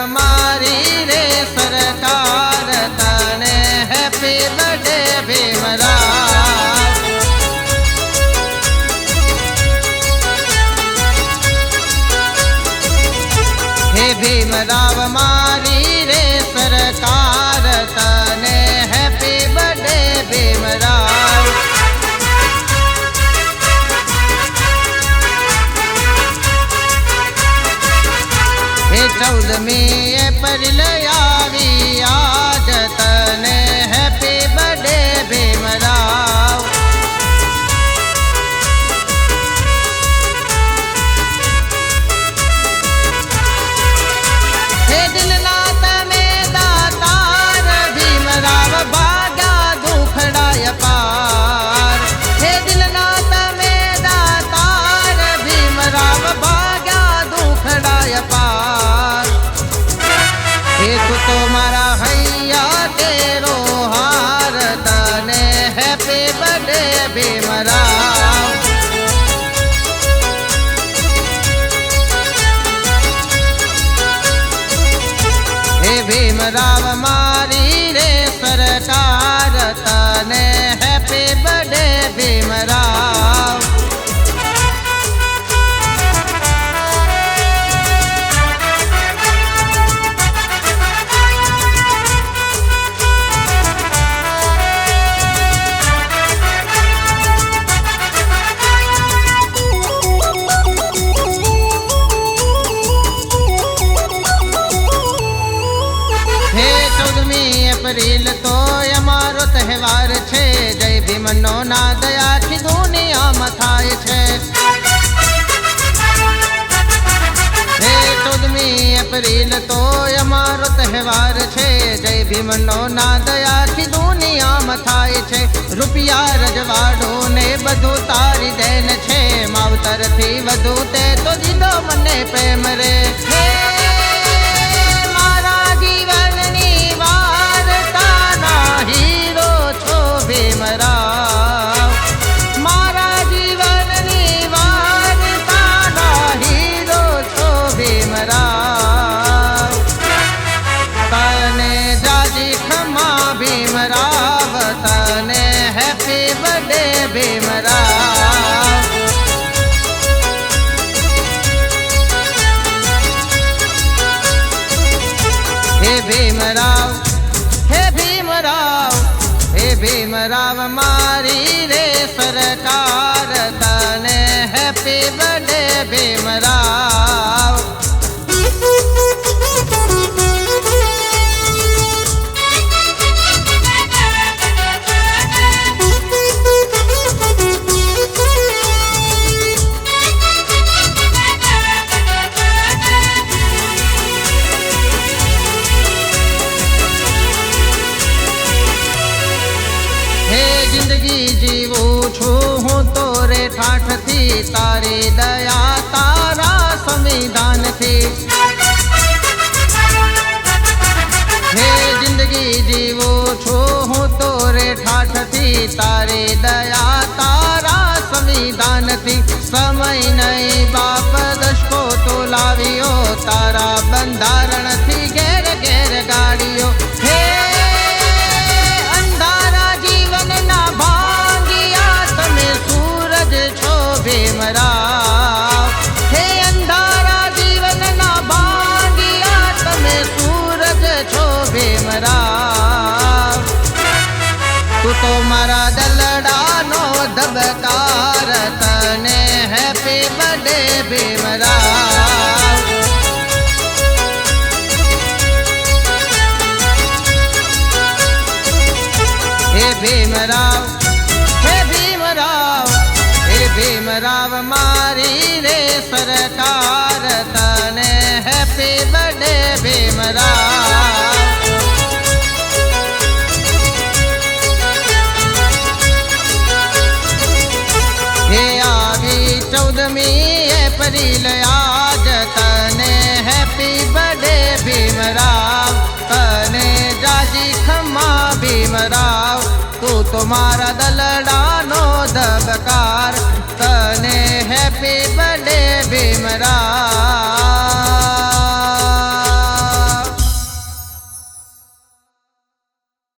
मारी रे सरकार तने हैप्पी बर्थडे भीमराव। हे भीमराव मारी रे सरकार तने हैप्पी बर्थडे भीमराव। हे 14 अप्रैल आवी आज तने हैप्पी बर्थडे भीमराव। हे दिलना तमे दातार भीमराव भाग्या दुखड़ा पार। हे दिलना तमे दातार भीमराव भाग्या दुखड़ा पार। हे तो मारा हैया तेरो हार तने हैप्पी बर्थडे भीमराव। हे भीमराव मारी रे सरकार तने हैप्पी बर्थडे भीमराव। हे 14 अप्रैल तो अमारो तहेवार छे। जय भीमनो नाद आखी दुनिया मथाय छे। हे 14 अप्रैल तो अमारो तहेवार छे। जय भीमनो नाद आखी दुनिया मथाय छे। रुपया रजवाड़ो ने बधु तारी देन छे। मावतर थी वधु ते तो दीदो मने प्रेम रे। हे मारा जीवन हीरो छो भीमराव। मारा जीवन निवारताना हीरो छो भीमराव। तने जाजी खमा भीमराव तने हैप्पी बर्थडे भीमराव। हे भीमराव हे भीमराव हे भीमराव मारी रे सरकार तने हैप्पी बर्थडे भीमराव। जिंदगी जीवू छू हूँ तोरे ठाठ थी। तारी दया तारा संविधान थी। हे जिंदगी जीवू छू हूँ तोरे ठाठ थी। तारी दया तारा संविधान थी। समय नहीं बाप दशको तो लावियो। तारा बंधारण थी घेर घेर गाड़ियो। हे भीमराव हे अंधारा जीवन ना भांगिया तमे सूरज छो भीमराव। तू तो मारा दलड़ा नो दबकार तने हैप्पी बर्थडे भीमराव। हे भीमराव हे भीमराव हे भीमराव मारी रे सरकार तने हैप्पी बर्थडे भीमराव। हे आवी 14 अप्रैल आज तने हैप्पी बर्थडे भीमराव। तने जाजी खमा भीमराव। तू तुम्हारा दलड़ा नो दबका